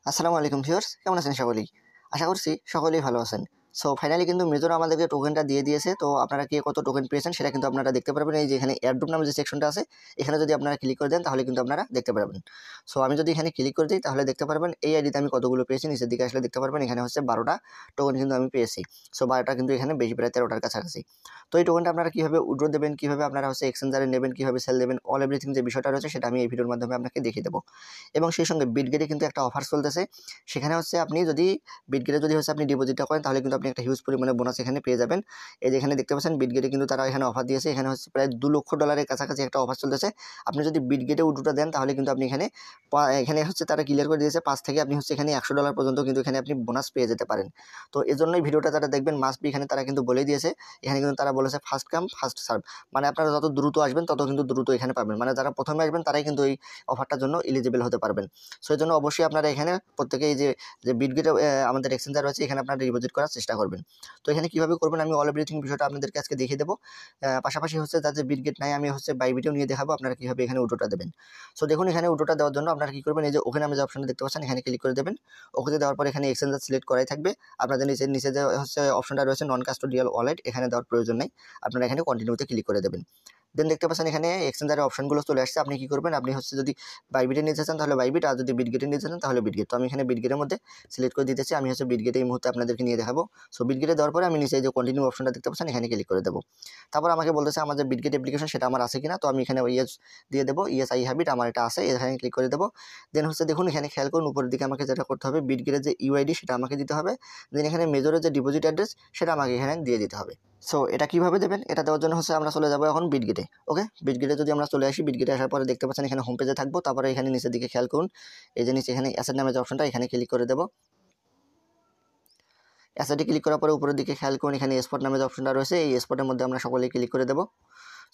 আসসালামু আলাইকুম ভিউয়ার্স, কেমন আছেন সকলেই? আশা করছি সকলেই ভালো আছেন। সো ফাইনালি কিন্তু মেজর আমাদেরকে টোকেনটা দিয়ে দিয়েছে। তো আপনারা কে কত টোকেন পেয়েছেন সেটা কিন্তু আপনারা দেখতে পারবেন। এই যে এখানে এয়ারড্রপ নামে যে সেকশনটা আছে, এখানে যদি আপনারা ক্লিক করে দেন তাহলে কিন্তু আপনারা দেখতে পারবেন। সো আমি যদি এখানে ক্লিক করে দিই তাহলে দেখতে পারবেন এই আইডিতে আমি কতগুলো পেয়েছি। নিচের দিকে আসলে দেখতে পারবেন এখানে হচ্ছে 12টা টোকেন কিন্তু আমি পেয়েছি। সো 12টা কিন্তু এখানে বেশি, প্রায় 13টার কাছাকাছি। তো এই টোকেনটা আপনারা কিভাবে উইথড্র দেবেন, কিভাবে আপনারা হচ্ছে এক্সচেঞ্জারে নেবেন, কিভাবে সেল দেবেন, অল এভরিথিং যে বিষয়টা রয়েছে সেটা আমি এই ভিডিওর মাধ্যমে আপনাকে দেখিয়ে দেবো। এবং সেই সঙ্গে বিটগেটে কিন্তু একটা অফার চলতেছে। সেখানে হচ্ছে আপনি যদি বিটগেটে যদি হচ্ছে আপনি ডিপোজিটটা করেন তাহলে কিন্তু আপনি একটা হিউজ পরিমাণে বোনাস এখানে পেয়ে যাবেন। এই যে এখানে দেখতে পাচ্ছেন বিটগেটে কিন্তু তারা এখানে অফার দিয়েছে। এখানে হচ্ছে প্রায় $2 লক্ষ কাছাকাছি একটা অফার চলতেছে। আপনি যদি বিটগেটে উইথড্রটা দেন তাহলে কিন্তু আপনি এখানে হচ্ছে তারা ক্লিয়ার করে দিয়েছে 5 থেকে আপনি হচ্ছে এখানে $100 পর্যন্ত কিন্তু এখানে আপনি বোনাস পেয়ে যেতে পারেন। তো এজন্যই ভিডিওটা যারা দেখবেন মাস্ট বি, এখানে তারা কিন্তু বলেই দিয়েছে। এখানে কিন্তু তারা বলেছে ফার্স্ট কাম ফার্স্ট সার্ভ, মানে আপনারা যত দ্রুত আসবেন তত কিন্তু দ্রুত এখানে পাবেন। মানে যারা প্রথমে আসবেন তারাই কিন্তু এই অফারটার জন্য এলিজিবল হতে পারবেন। সো এই জন্য অবশ্যই আপনারা এখানে প্রত্যেকে এই যে বিটগেটে আমাদের এক্সচেঞ্জার রয়েছে এখানে আপনারা ডিপোজিট করার চেষ্টা করবেন। তো এখানে কিভাবে করবেন আমি অল এভরিথিং বিষয়টা আপনাদেরকে আজকে দেখিয়ে দেবো। পাশাপাশি হচ্ছে যাদের বিটগেট নাই আমি হচ্ছে বাইবিটেও নিয়ে দেখাবো আপনারা কিভাবে এখানে উইথড্রটা দেবেন। সো দেখুন এখানে উইথড্রটা দেওয়ার জন্য আপনারা কি করবেন, এই যে ওকে নামে যে অপশনটা দেখতে পাচ্ছেন এখানে ক্লিক করে দেবেন। ওকেতে দেওয়ার পর এখানে এক্সচেঞ্জার সিলেক্ট করাই থাকবে। আপনাদের নিচে নিচে যে হচ্ছে অপশনটা রয়েছে নন কাস্টোডিয়াল ওয়ালেট, এখানে দেওয়ার প্রয়োজন নেই। আপনারা এখানে কন্টিনিউতে ক্লিক করে দেবেন। দেন দেখতে পাচ্ছেন এখানে এক্সচেঞ্জারের অপশনগুলো চলে আসছে। আপনি কি করবেন, আপনি হচ্ছে যদি বাইবিটে নিতে চান তাহলে বাইবিট, আর যদি বিটগেটে নিতে চান তাহলে বিটগেট। তো আমি এখানে বিটগেটের মধ্যে সিলেক্ট করে দিতেছি। আমি হচ্ছে বিটগেটে এই মুহূর্তে আপনাদেরকে নিয়ে দেখাবো। সো বিটগেটে দেওয়ার পরে আমি নিচে যে কন্টিনিউ অপশনটা দেখতে পাচ্ছেন এখানে ক্লিক করে দেবো। তারপর আমাকে বলতেছে আমার যে বিটগেট অ্যাপ্লিকেশন সেটা আমার আছে কিনা। তো আমি এখানে ইয়েস দিয়ে দেবো, ইয়েস আই হ্যাভ ইট, আমার এটা আছে, এখানে ক্লিক করে দেবো। দেন হচ্ছে দেখুন এখানে খেয়াল করুন উপরের দিকে আমাকে যেটা করতে হবে, বিটগেটের যে ইউআইডি সেটা আমাকে দিতে হবে। দেন এখানে মেজরের যে ডিপোজিট অ্যাড্রেস সেটা আমাকে এখানে দিয়ে দিতে হবে। সো এটা কিভাবে দেবেন, এটা দেওয়ার জন্য হচ্ছে আমরা চলে যাবো এখন বিটগেটে। ওকে, বিটগেটে যদি আমরা চলে আসি, বিটগেটে আসার পরে দেখতে পাচ্ছেন এখানে হোম পেজে থাকবো। তারপরে এখানে নিচের দিকে খেয়াল করুন, এই যে নিচে এখানে অ্যাসেট নামে যে অপশনটা এখানে ক্লিক করে দেবো। অ্যাসেটে ক্লিক করার পরে উপরের দিকে খেয়াল করুন এখানে স্পট নামে যে অপশনটা রয়েছে, এই স্পটের মধ্যে আমরা সকলেই ক্লিক করে দেবো।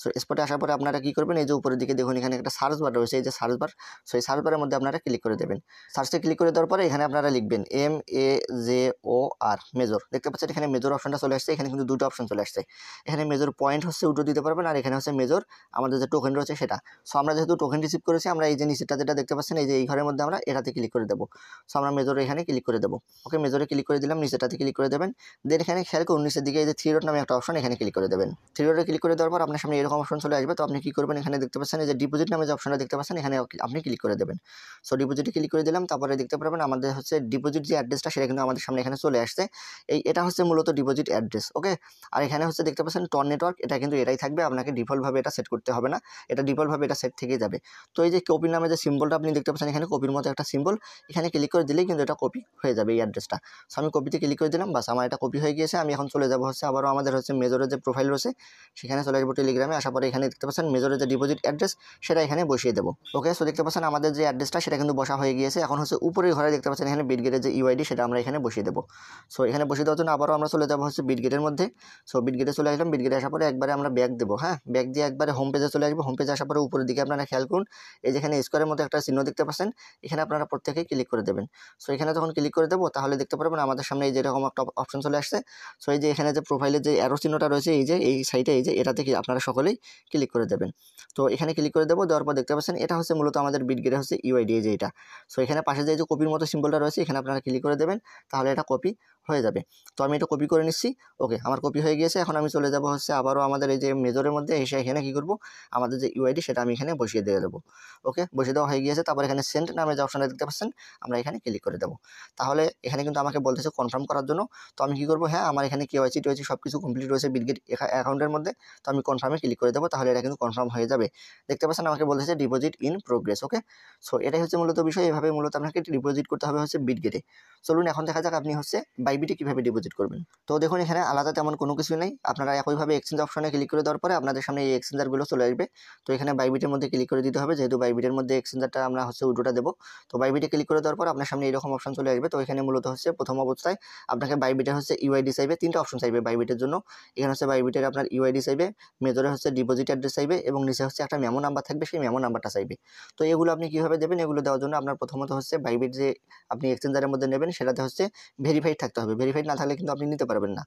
সো স্পটে আসার পরে আপনারা কী করবেন, এই যে উপরের দিকে দেখুন এখানে একটা সার্চ বার রয়েছে, এই যে সার্চ বার। সো এই সার্চ বারের মধ্যে আপনারা ক্লিক করে দেবেন। সার্চে ক্লিক করে দেওয়ার পরে এখানে আপনারা লিখবেন MEJOR মেজর। দেখতে পাচ্ছেন এখানে মেজর অপশনটা চলে আসছে। এখানে কিন্তু দুটো অপশন চলে আসছে। এখানে মেজর পয়েন্ট হচ্ছে উঠে দিতে পারবেন, আর এখানে হচ্ছে মেজর আমাদের যে টোকেন রয়েছে সেটা। সো আমরা যেহেতু টোকেন রিসিভ করেছি, আমরা এই যে নিচেটা যেটা দেখতে পাচ্ছেন এই যে এই ঘরের মধ্যে আমরা এটাতে ক্লিক করে দেবো। সো আমরা মেজরে এখানে ক্লিক করে দেবো। ওকে, মেজরে ক্লিক করে দিলাম, নিচেটাতে ক্লিক করে দেবেন। দেন এখানে খেয়াল করুন নিচের দিকে এই যে থ্রি ডট নামে একটা অপশন, এখানে ক্লিক করে দেবেন। থ্রি ডটে ক্লিক করে দেওয়ার পর আপনার সামনে এরকম অপশন চলে আসবে। তো আপনি কি করবেন, এখানে দেখতে পাচ্ছেন এই যে ডিপোজিট নামে যে অপশনটা দেখতে পাচ্ছেন এখানে আপনি ক্লিক করে দেবেন। সো ডিপোজিটে ক্লিক করে দিলাম। তারপরে দেখতে পারবেন আমাদের হচ্ছে ডিপোজিট যে অ্যাড্রেসটা সেটা কিন্তু আমাদের সামনে এখানে চলে আসছে। এটা হচ্ছে মূলত ডিপোজিট অ্যাড্রেস। ওকে, আর এখানে হচ্ছে দেখতে পাচ্ছেন টন নেটওয়ার্ক, এটা কিন্তু এটাই থাকবে, আপনাকে ডিফল্টভাবে এটা সেট করতে হবে না, এটা ডিফল্টভাবে এটা সেট থেকে যাবে। তো এই যে কপি নামে যে সিম্বলটা আপনি দেখতে পাচ্ছেন এখানে কপির মতো একটা সিম্বল, এখানে ক্লিক করে দিলেই কিন্তু এটা কপি হয়ে যাবে এই অ্যাড্রেসটা। সো আমি কপিতে ক্লিক করে দিলাম, বাস আমার এটা কপি হয়ে গিয়েছে। আমি এখন চলে যাবো হচ্ছে আবারও আমাদের হচ্ছে মেজরের যে প্রোফাইল রয়েছে সেখানে চলে আসবো টেলিগ্রামে। আসার পরে এখানে দেখতে পাচ্ছেন মেজরের যে ডিপোজিট অ্যাড্রেস সেটা এখানে বসিয়ে দেবো। ওকে, সো দেখতে পাচ্ছেন আমাদের যে অ্যাড্রেসটা সেটা কিন্তু বসা হয়ে গিয়েছে। এখন হচ্ছে উপরের ঘরে দেখতে পাচ্ছেন এখানে বিটগেটের যে ইউআইডি সেটা আমরা এখানে বসিয়ে দেবো। সো এখানে বসিয়ে দেওয়ার জন্য আবারও আমরা চলে যাবো হচ্ছে বিটগেটের মধ্যে। সো বিটগেটে চলে আসলাম। বিটগেটে আসার পরে একবারে আমরা ব্যাক দেবো। হ্যাঁ, ব্যাক দিয়ে একবারে হোম পেজে চলে আসবো। হোম পেজে আসার পরে উপরের দিকে আপনারা খেয়াল করুন এই যেখানে স্কোয়ারের মধ্যে একটা চিহ্ন দেখতে পাচ্ছেন, এখানে আপনারা প্রত্যেকেই ক্লিক করে দেবেন। সো এখানে যখন ক্লিক করে দেবো তাহলে দেখতে পারবেন আমাদের সামনে এই যেরকম একটা অপশন চলে আসছে। সো এই যে এখানে যে প্রোফাইলের যে অ্যারো চিহ্নটা রয়েছে এই যে এই সাইডে, এই যে এটাতে আপনারা সকলেই ক্লিক করে দেবেন। তো এখানে ক্লিক করে দেবো। দেওয়ার পর দেখতে পাচ্ছেন এটা হচ্ছে মূলত আমাদের বিটগেটে হচ্ছে ইউআইডি, এই যে এটা। সো এখানে পাশে যে কপির মতো সিম্বলটা রয়েছে এখানে আপনারা ক্লিক করে দেবেন, তাহলে এটা কপি হয়ে যাবে। তো আমি এটা কপি করে নিচ্ছি। ওকে, আমার কপি হয়ে গিয়েছে। এখন আমি চলে যাব হচ্ছে আবারও আমাদের এই যে মেজরের মধ্যে এসে এখানে কী করবো, আমাদের যে ইউআইডি সেটা আমি এখানে বসিয়ে দিয়ে দেবো। ওকে, বসিয়ে দেওয়া হয়ে গিয়েছে। তারপর এখানে সেন্ড নামে যে অপশনটা দেখতে পাচ্ছেন আমরা এখানে ক্লিক করে দেবো। তাহলে এখানে কিন্তু আমাকে বলতেছে কনফার্ম করার জন্য। তো আমি কী করবো, হ্যাঁ আমার এখানে কেওয়াইসি টোয়াইসি সব কিছু কমপ্লিট রয়েছে বিটগেট অ্যাকাউন্টের মধ্যে। তো আমি কনফার্মে ক্লিক করে দেবো, তাহলে এটা কিন্তু কনফার্ম হয়ে যাবে। দেখতে পাচ্ছেন আমাকে বলতেছে deposit in progress. Okay, so এটাই হচ্ছে মূলত বিষয়। এভাবে মূলত আপনাকে ডিপোজিট করতে হবে হচ্ছে বিটগেটে। চলুন এখন দেখা যাক আপনি হচ্ছে বাইবিটে কীভাবে ডিপোজিট করবেন। তো দেখুন এখানে আলাদা তেমন কোনো কিছু নেই। আপনারা একইভাবে এক্সচেঞ্জ অপশনে ক্লিক করে দেওয়ার পরে আপনাদের সামনে এই এক্সচেঞ্জারগুলো চলে আসবে। তো এখানে বাইবিটের মধ্যে ক্লিক করে দিতে হবে, যেহেতু বাইবিটের মধ্যে এক্সচেঞ্জারটা আমরা হচ্ছে উইথড্রটা দেবো। তো বাইবিটে ক্লিক করে দেওয়ার পর আপনার সামনে এরকম অপশন চলে আসবে। তো এখানে মূলত হচ্ছে প্রথম অবস্থায় আপনাকে বাইবিটের হচ্ছে ইউআইডি চাইবে, তিনটা অপশন চাইবে বাইবিটের জন্য। এখানে হচ্ছে বাইবিটের আপনার ইউআইডি চাইবে, মেজরে হচ্ছে ডিপোজিট অ্যাড্রেস চাইবে, এবং নিচে হচ্ছে একটা মেমো নাম্বার থাকবে, সেই মেমো নাম্বারটা চাইবে। তো এগুলো আপনি কীভাবে দেবেন, এগুলো দেওয়ার জন্য আপনার প্রথমত হচ্ছে বাইবিট যে আপনি এক্সচেঞ্জারের মধ্যে নেবেন সেটাতে হচ্ছে ভেরিফাইড থাকতে হবে। ভেরিফাইড না থাকলে কিন্তু আপনি নিতে পারবেন না।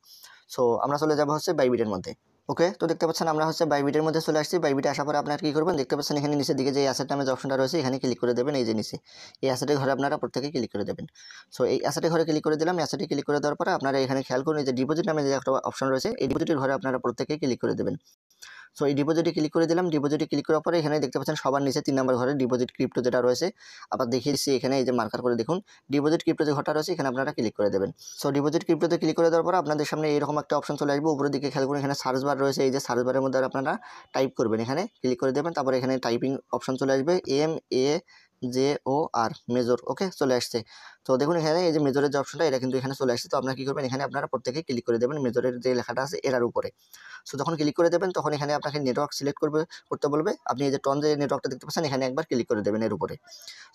সো আমরা চলে যাবো হচ্ছে বাইবিটের মধ্যে। ওকে, তো দেখতে পাচ্ছেন আমরা হচ্ছে বাইবিটের মধ্যে চলে আসছি। বাইবিটে আসার পরে আপনারা কী করবেন, দেখতে পাচ্ছেন এখানে নিচের দিকে যে অ্যাসেট নামে যে অপশনটা রয়েছে এখানে ক্লিক করে দেবেন। এই যে নিচে এই অ্যাসেটের ঘরে আপনারা প্রত্যেকে ক্লিক করে দেবেন। সো এই অ্যাসেটের ঘরে ক্লিক করে দিলাম। অ্যাসেটে ক্লিক করে দেওয়ার পরে আপনারা এখানে খেয়াল করুন এই যে ডিপোজিট নামে যে একটা অপশন রয়েছে এই ডিপোজিটের ঘরে আপনারা প্রত্যেকে ক্লিক করে দেবেন। সো এই ডিপোজিটে ক্লিক করে দিলাম। ডিপোজিটে ক্লিক করার পরে এখানে দেখতে পাচ্ছেন সবার নিচে 3 নম্বর ঘরে ডিপোজিট ক্রিপ্টো যেটা রয়েছে আবার দেখিয়ে দিচ্ছি এখানে এই যে মার্কার করে দেখুন ডিপোজিট ক্রিপ্টো যে ঘরটা রয়েছে এখানে আপনারা ক্লিক করে দেবেন। সো ডিপোজিট ক্রিপ্টোতে ক্লিক করে দেওয়ার পর আপনাদের সামনে এরকম একটা অপশন চলে আসবে। উপরের দিকে খেয়াল করুন এখানে সার্চ বার রয়েছে। এই যে সার্চ বারের মধ্যে আপনারা টাইপ করবেন, এখানে ক্লিক করে দেবেন। তারপরে এখানে টাইপিং অপশন চলে আসবে MEJOR মেজর। ওকে, চলে আসছে। তো দেখুন এখানে এই যে মেজরের যে অপশনটা এটা কিন্তু এখানে চলে আসছে। তো আপনারা কী করবেন, এখানে আপনারা প্রত্যেকে ক্লিক করে দেবেন মেজরের যে লেখাটা আছে এটার উপরে। সো যখন ক্লিক করে দেবেন তখন এখানে আপনাকে নেটওয়ার্ক সিলেক্ট করতে বলবে। আপনি এই যে টন যে নেটওয়ার্কটা দেখতে পাচ্ছেন এখানে একবার ক্লিক করে দেবেন এর উপরে।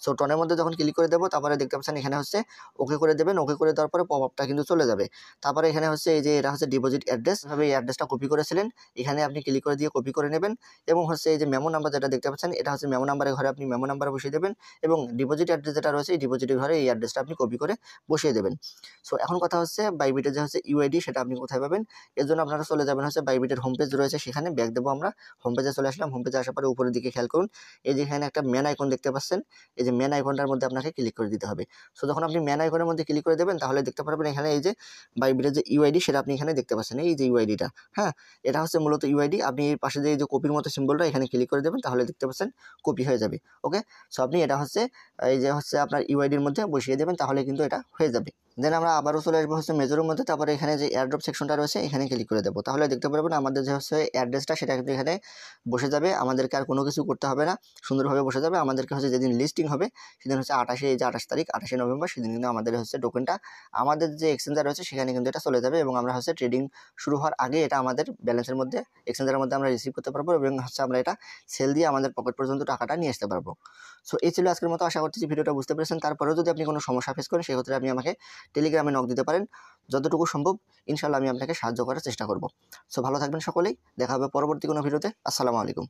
সো টনের মধ্যে যখন ক্লিক করে দেবো তারপরে দেখতে পাচ্ছেন এখানে হচ্ছে ওকে করে দেবেন। ওকে করে দেওয়ার পরে পপ আপটা কিন্তু চলে যাবে। তারপরে এখানে হচ্ছে এই যে এটা হচ্ছে ডিপোজিট অ্যাড্রেস, ভাবে এই অ্যাড্রেসটা কপি করেছিলেন এখানে আপনি ক্লিক করে দিয়ে কপি করে নেবেন। এবং হচ্ছে এই যে মেমো নাম্বার যেটা দেখতে পাচ্ছেন এটা হচ্ছে মেমো নাম্বারের ঘরে আপনি মেমো নাম্বার বসিয়ে দেবেন এবং ডিপোজিট অ্যাড্রেস যেটা রয়েছে এই ডিপোজিটের ঘরে এই অ্যাড্রেসটা আপনি কপি করে বসিয়ে দেবেন। সো এখন কথা হচ্ছে বাইবিটের যে হচ্ছে ইউআইডি সেটা আপনি কোথায় পাবেন, এর জন্য আপনারা চলে যাবেন হচ্ছে বাইবিটের হোম পেজ রয়েছে সেখানে ব্যাক দেবো আমরা। হোম পেজে চলে আসলাম। হোম পেজে আসার পরে উপরের দিকে খেয়াল করুন এই যে এখানে একটা ম্যান আইকন দেখতে পাচ্ছেন, এই যে ম্যান আইকনটার মধ্যে আপনাকে ক্লিক করে দিতে হবে। সো যখন আপনি ম্যান আইকনের মধ্যে ক্লিক করে দেবেন তাহলে দেখতে পারবেন এখানে এই যে বাইবিটের যে ইউআইডি সেটা আপনি এখানে দেখতে পাচ্ছেন। এই যে ইউআইডিটা, হ্যাঁ, এটা হচ্ছে মূলত ইউআইডি। আপনি এর পাশে যে এই যে কপির মতো সিম্বলটা এখানে ক্লিক করে দেবেন তাহলে দেখতে পাচ্ছেন কপি হয়ে যাবে। ওকে, সো আপনি এটা হচ্ছে এই যে হচ্ছে আপনার ইউআইডির মধ্যে বসিয়ে দেবেন তাহলে কিন্তু এটা হয়ে যাবে। দেন আমরা আবারও চলে আসবো হচ্ছে মেজরের মধ্যে। তারপরে এখানে যে এয়ারড্রপ সেকশনটা রয়েছে এখানে ক্লিক করে দেবো। তাহলে দেখতে পারবেন আমাদের যে হচ্ছে অ্যাড্রেসটা সেটা কিন্তু এখানে বসে যাবে। আমাদেরকে আর কোনো কিছু করতে হবে না, সুন্দরভাবে বসে যাবে। আমাদেরকে হচ্ছে যেদিন লিস্টিং হবে সেদিন হচ্ছে 28 এই যে 28 তারিখ 28 নভেম্বর সেদিন কিন্তু আমাদের হচ্ছে টোকেনটা আমাদের যে এক্সচেঞ্জার রয়েছে সেখানে কিন্তু এটা চলে যাবে এবং আমরা হচ্ছে ট্রেডিং শুরু হওয়ার আগে এটা আমাদের ব্যালেন্সের মধ্যে এক্সচেঞ্জারের মধ্যে আমরা রিসিভ করতে পারবো এবং হচ্ছে আমরা এটা সেল দিয়ে আমাদের পকেট পর্যন্ত টাকাটা নিয়ে আসতে পারবো। সো এই ছিল আজকের মতো। আশা করতেছি ভিডিওটা বুঝতে পেরেছেন। তারপরেও যদি আপনি কোনো সমস্যা ফেস করেন সেক্ষেত্রে আপনি আমাকে টেলিগ্রামে নক দিতে পারেন। যতটুকু সম্ভব ইনশাআল্লাহ আমি আপনাকে সাহায্য করার চেষ্টা করব। সো ভালো থাকবেন সকলেই, দেখা হবে পরবর্তী কোনো ভিডিওতে। আসসালামু আলাইকুম।